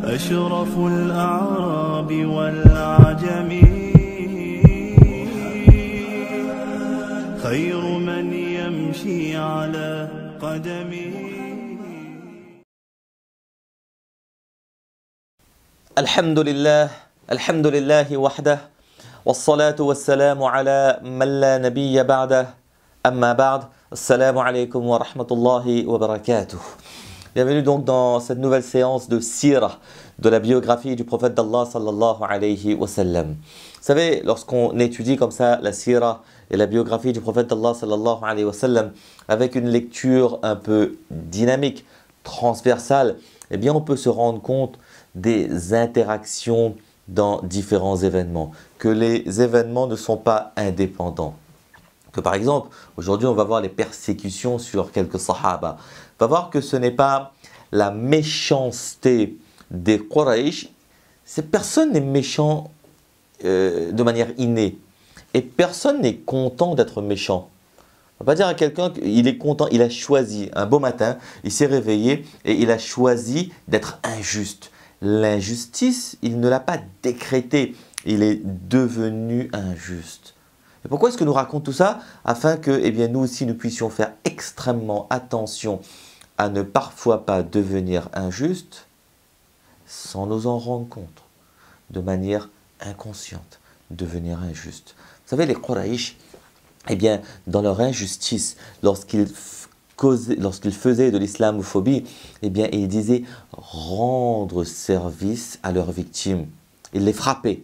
أشرف الأعراب والعجم خير من يمشي على قدمه. الحمد لله وحده والصلاة والسلام على من لا نبي بعده أما بعد السلام عليكم ورحمة الله وبركاته. Bienvenue donc dans cette nouvelle séance de Sirah, de la biographie du prophète d'Allah sallallahu alayhi wa sallam. Vous savez, lorsqu'on étudie comme ça la Sirah et la biographie du prophète d'Allah sallallahu alayhi wa sallam avec une lecture un peu dynamique, transversale, eh bien on peut se rendre compte des interactions dans différents événements, que les événements ne sont pas indépendants. Que par exemple, aujourd'hui on va voir les persécutions sur quelques sahaba. On va voir que ce n'est pas la méchanceté des Quraysh. Personne n'est méchant de manière innée. Et personne n'est content d'être méchant. On ne va pas dire à quelqu'un qu'il est content, il a choisi, un beau matin, il s'est réveillé et il a choisi d'être injuste. L'injustice, il ne l'a pas décrétée, il est devenu injuste. Et pourquoi est-ce que nous raconte tout ça? Afin que nous aussi nous puissions faire extrêmement attention à ne parfois pas devenir injuste sans nous en rendre compte, de manière inconsciente, devenir injuste. Vous savez, les Quraysh, dans leur injustice, lorsqu'ils faisaient de l'islamophobie, ils disaient rendre service à leurs victimes. Ils les frappaient.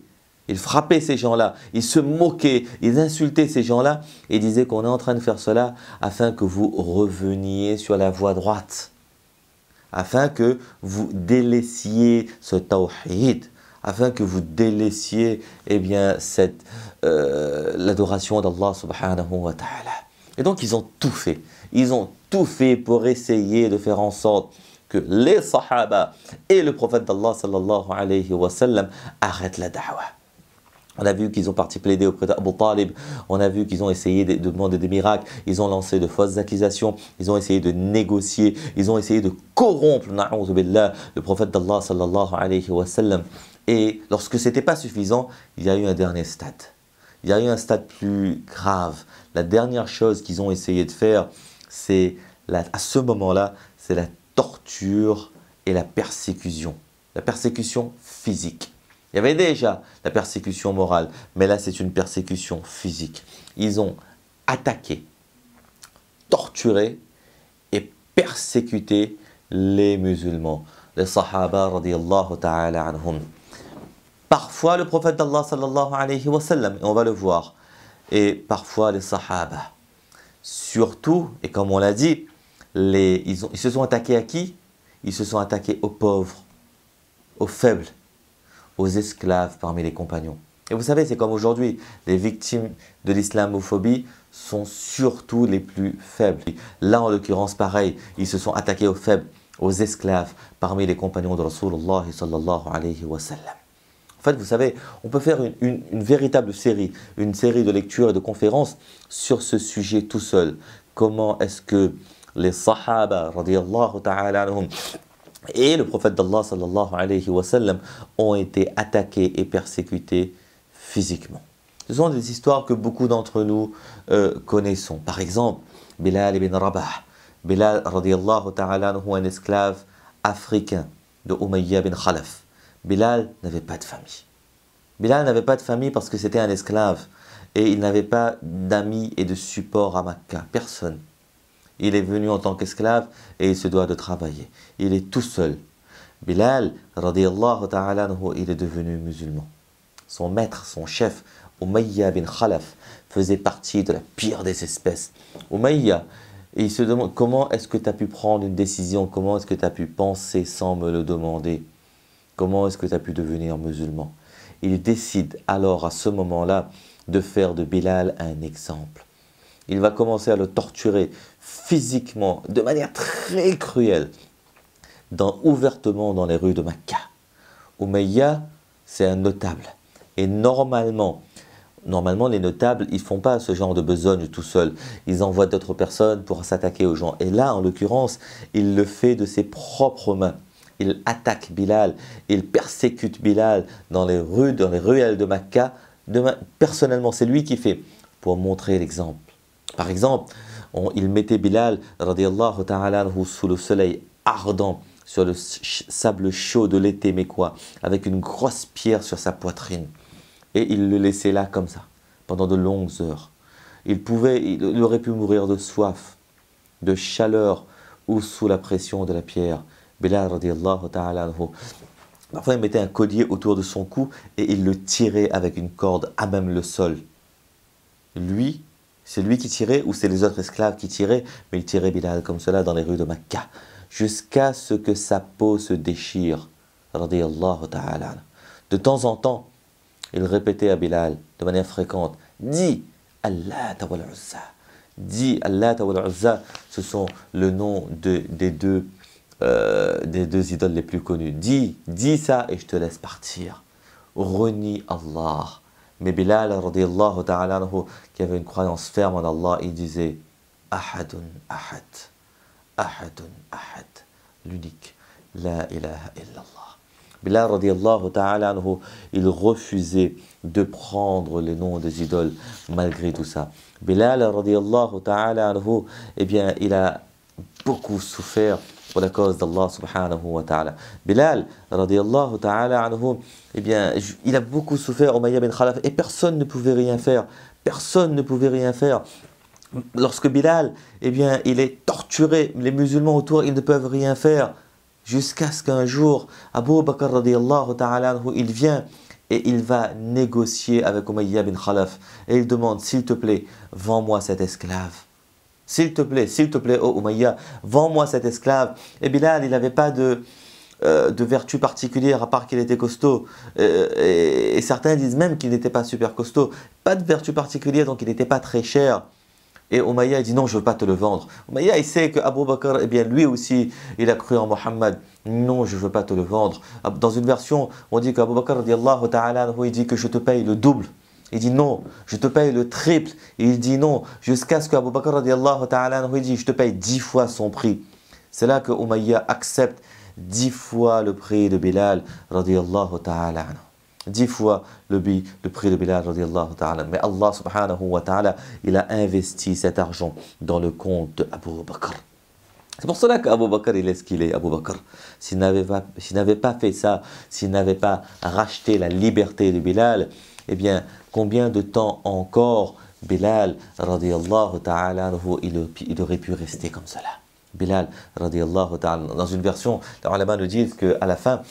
Ils frappaient ces gens-là, ils se moquaient, ils insultaient ces gens-là et disaient qu'on est en train de faire cela afin que vous reveniez sur la voie droite, afin que vous délaissiez ce tawhid, afin que vous délaissiez l'adoration d'Allah subhanahu wa ta'ala. Et donc ils ont tout fait pour essayer de faire en sorte que les sahaba et le prophète d'Allah sallallahu alayhi wa sallam arrêtent la da'wah. On a vu qu'ils ont parti plaider auprès d'Abu Talib, on a vu qu'ils ont essayé de demander des miracles, ils ont lancé de fausses accusations, ils ont essayé de négocier, ils ont essayé de corrompre le prophète d'Allah sallallahu alayhi wa sallam. Et lorsque ce n'était pas suffisant, il y a eu un dernier stade. Il y a eu un stade plus grave. La dernière chose qu'ils ont essayé de faire, c'est à ce moment-là, c'est la torture et la persécution physique. Il y avait déjà la persécution morale, mais là c'est une persécution physique. Ils ont attaqué, torturé et persécuté les musulmans, les sahaba radiyallahu ta'ala anhum. Parfois le prophète d'Allah sallallahu alayhi wa sallam, et on va le voir, et parfois les sahaba. Surtout, et comme on l'a dit, ils se sont attaqués à qui? Ils se sont attaqués aux pauvres, aux faibles, aux esclaves parmi les compagnons. Et vous savez, c'est comme aujourd'hui, les victimes de l'islamophobie sont surtout les plus faibles. Là, en l'occurrence, pareil, ils se sont attaqués aux faibles, aux esclaves parmi les compagnons de Rasulullah sallallahu alayhi wa sallam. En fait, vous savez, on peut faire une véritable série, une série de lectures et de conférences sur ce sujet tout seul. Comment est-ce que les sahaba, radiyallahu ta'ala anhum, et le prophète d'Allah sallallahu alayhi wa sallam ont été attaqués et persécutés physiquement. Ce sont des histoires que beaucoup d'entre nous connaissons. Par exemple, Bilal ibn Rabah. Bilal radiyallahu ta'ala anhu, un esclave africain de Umayya bin Khalaf. Bilal n'avait pas de famille. Bilal n'avait pas de famille parce que c'était un esclave et il n'avait pas d'amis et de support à Makkah. Personne. Il est venu en tant qu'esclave et il se doit de travailler. Il est tout seul. Bilal, radiyallahu ta'ala anhu, il est devenu musulman. Son maître, son chef, Umayya bin Khalaf, faisait partie de la pire des espèces. Umayya, il se demande comment est-ce que tu as pu prendre une décision, comment est-ce que tu as pu penser sans me le demander, comment est-ce que tu as pu devenir musulman. Il décide alors à ce moment-là de faire de Bilal un exemple. Il va commencer à le torturer physiquement, de manière très cruelle, ouvertement dans les rues de Makkah. Umayya, c'est un notable. Et normalement, les notables, ils ne font pas ce genre de besogne tout seuls. Ils envoient d'autres personnes pour s'attaquer aux gens. Et là, en l'occurrence, il le fait de ses propres mains. il attaque Bilal, il persécute Bilal dans les ruelles de Mecca. Personnellement, c'est lui qui fait pour montrer l'exemple. Par exemple, il mettait Bilal radiallahu ta'ala anhu sous le soleil ardent, sur le sable chaud de l'été mécois, avec une grosse pierre sur sa poitrine. Et il le laissait là comme ça, pendant de longues heures. Il aurait pu mourir de soif, de chaleur ou sous la pression de la pierre. Bilal radiallahu ta'ala anhu, parfois il mettait un collier autour de son cou et il le tirait avec une corde à même le sol. Lui, c'est lui qui tirait ou c'est les autres esclaves qui tiraient, mais il tirait Bilal comme cela dans les rues de Mecca, jusqu'à ce que sa peau se déchire. Radiallahu ta'ala. De temps en temps, il répétait à Bilal de manière fréquente, dis Allah wal Uzza. Dis Allah wal Uzza, ce sont le nom des deux idoles les plus connues. Dis ça et je te laisse partir. Renie Allah. Mais Bilal, radiallahu ta'ala anhu, qui avait une croyance ferme en Allah, il disait Ahadun Ahad, Ahadun Ahad, l'unique, La ilaha illallah. Bilal, radiallahu ta'ala anhu, il refusait de prendre les noms des idoles malgré tout ça. Bilal, radiallahu ta'ala anhu, eh bien, il a beaucoup souffert pour la cause d'Allah subhanahu wa ta'ala. Bilal, radiallahu ta'ala anhu, eh bien, il a beaucoup souffert, Umayya bin Khalaf, et personne ne pouvait rien faire. Personne ne pouvait rien faire. Lorsque Bilal, eh bien, il est torturé, les musulmans autour, ils ne peuvent rien faire. Jusqu'à ce qu'un jour, Abu Bakr radiallahu ta'ala anhu, il vient et il va négocier avec Umayya bin Khalaf. Et il demande, s'il te plaît, vends-moi cet esclave. S'il te plaît, oh Umayya, vends-moi cet esclave. Et Bilal, il n'avait pas de vertu particulière, à part qu'il était costaud. Et certains disent même qu'il n'était pas super costaud. Pas de vertu particulière, donc il n'était pas très cher. Et Umayya dit non, je ne veux pas te le vendre. Umayya, il sait que Abu Bakr, eh bien, lui aussi, il a cru en Mohammed. Non, je ne veux pas te le vendre. Dans une version, on dit qu'Abu Bakr, radiallahu ta'ala, il dit que je te paye le double. Il dit non, je te paye le triple. Et il dit non, jusqu'à ce qu'Abu Bakr, radiallahu ta'ala, il dit je te paye 10 fois son prix. C'est là que Umayya accepte 10 fois le prix de Bilal, radiallahu ta'ala. 10 fois le prix de Bilal, radiallahu ta'ala. Mais Allah subhanahu wa ta'ala, il a investi cet argent dans le compte d'Abu Bakr. C'est pour cela qu'Abu Bakr, il est ce qu'il est, Abu Bakr. S'il n'avait pas fait ça, s'il n'avait pas racheté la liberté de Bilal, eh bien, combien de temps encore Bilal, radiallahu ta'ala, il aurait pu rester comme cela. Bilal, radiallahu ta'ala. Dans une version, les ulama nous disent qu'à la fin,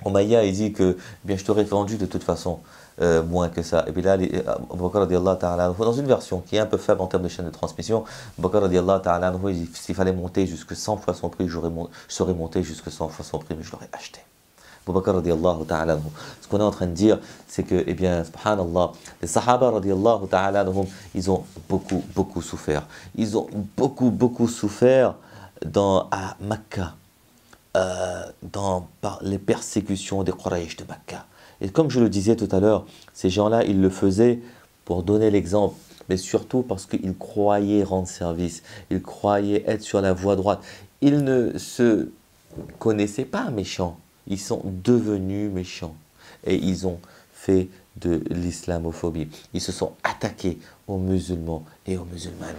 Umayya, il dit que eh bien, je t'aurais vendu de toute façon moins que ça. Et Bilal, Abu Bakr radiallahu ta'ala, dans une version qui est un peu faible en termes de chaîne de transmission, Abu Bakr radiallahu ta'ala, il dit s'il fallait monter jusque 100 fois son prix, je serais monté jusque 100 fois son prix, mais je l'aurais acheté. Abu Bakr radiallahu ta'ala, ce qu'on est en train de dire, c'est que, eh bien, subhanallah, les Sahaba radiallahu ta'ala, ils ont beaucoup souffert. Ils ont beaucoup souffert à Mecca. Par les persécutions des Quraysh de Mecca. Et comme je le disais tout à l'heure, ces gens-là, ils le faisaient pour donner l'exemple, mais surtout parce qu'ils croyaient rendre service, ils croyaient être sur la voie droite. Ils ne se connaissaient pas méchants, ils sont devenus méchants et ils ont fait de l'islamophobie. Ils se sont attaqués aux musulmans et aux musulmanes.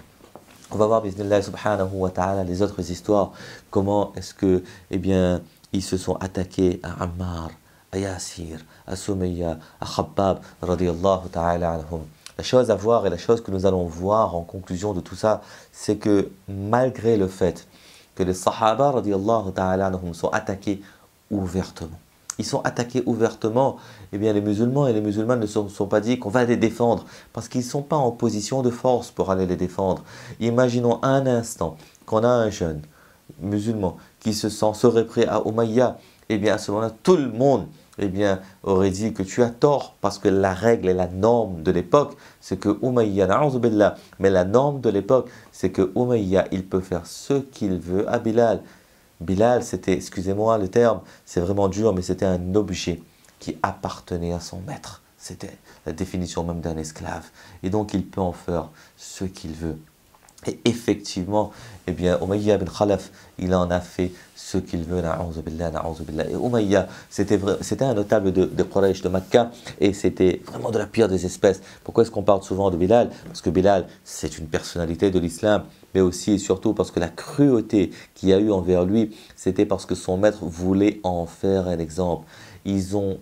On va voir, bismillah subhanahu wa ta'ala, les autres histoires. Comment est-ce que, eh bien, ils se sont attaqués à Ammar, à Yasir, à Sumayya, à Khabbab, radiallahu ta'ala anhum. La chose à voir et la chose que nous allons voir en conclusion de tout ça, c'est que malgré le fait que les Sahaba, radiallahu ta'ala anhum, sont attaqués ouvertement, ils sont attaqués ouvertement, eh bien les musulmans et les musulmanes ne se sont pas dit qu'on va les défendre, parce qu'ils ne sont pas en position de force pour aller les défendre. Imaginons un instant qu'on a un jeune musulman qui serait prêt à Umayya, eh bien à ce moment-là, tout le monde eh bien, aurait dit que tu as tort, parce que la règle et la norme de l'époque, c'est que Umayya, na'oudhu billah, mais la norme de l'époque, c'est que Umayya, il peut faire ce qu'il veut à Bilal. Bilal, c'était, excusez-moi le terme, c'est vraiment dur, mais c'était un objet qui appartenait à son maître. C'était la définition même d'un esclave. Et donc, il peut en faire ce qu'il veut. Et effectivement, eh bien, Umayya bin Khalaf, il en a fait ce qu'il veut, na'oudhu billah, na'oudhu billah. Et Umayya, c'était un notable de Quraysh, de Makkah, et c'était vraiment de la pire des espèces. Pourquoi est-ce qu'on parle souvent de Bilal? Parce que Bilal, c'est une personnalité de l'islam, mais aussi et surtout parce que la cruauté qu'il y a eu envers lui, c'était parce que son maître voulait en faire un exemple. Ils ont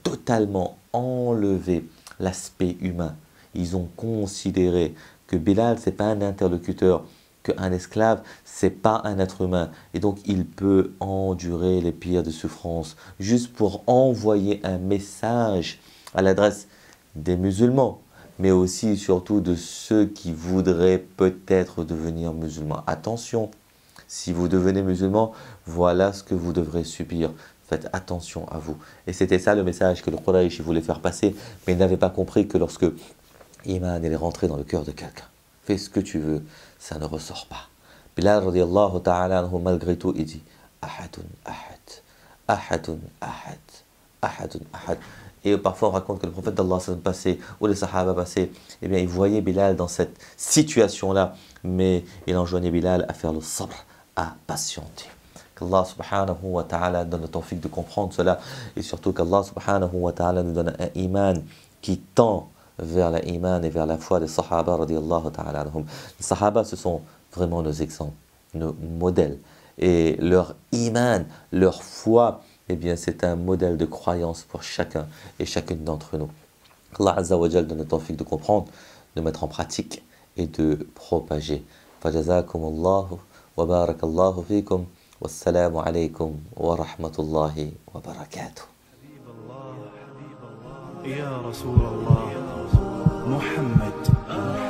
totalement enlevé l'aspect humain. Ils ont considéré que Bilal, ce n'est pas un interlocuteur, qu'un esclave, ce n'est pas un être humain. Et donc, il peut endurer les pires de souffrances juste pour envoyer un message à l'adresse des musulmans, mais aussi et surtout de ceux qui voudraient peut-être devenir musulmans. Attention, si vous devenez musulman, voilà ce que vous devrez subir. Faites attention à vous. Et c'était ça le message que le Quraysh voulait faire passer, mais il n'avait pas compris que lorsque Iman est rentré dans le cœur de quelqu'un. Fais ce que tu veux, ça ne ressort pas. Bilal radiallahu ta'ala anhu, malgré tout, il dit Ahadun ahad, ahadun ahad, ahadun ahad. Et parfois on raconte que le prophète d'Allah passait, ou les sahaba passaient, eh bien ils voyaient Bilal dans cette situation-là, mais il enjoignait Bilal à faire le sabr, à patienter. Qu'Allah subhanahu wa ta'ala donne le tawfiq de comprendre cela, et surtout qu'Allah subhanahu wa ta'ala nous donne un iman qui tend vers l'iman et vers la foi des Sahaba radiallahu ta'ala anhum. Les Sahaba, ce sont vraiment nos exemples, nos modèles. Et leur iman, leur foi, eh bien, c'est un modèle de croyance pour chacun et chacune d'entre nous. Allah Azza wa Jal donne le tawfiq de comprendre, de mettre en pratique et de propager. Fajazakumullahu wa barakallahu fikum. Wassalamu alaykum wa rahmatullahi wa barakatuh. يا رسول الله محمد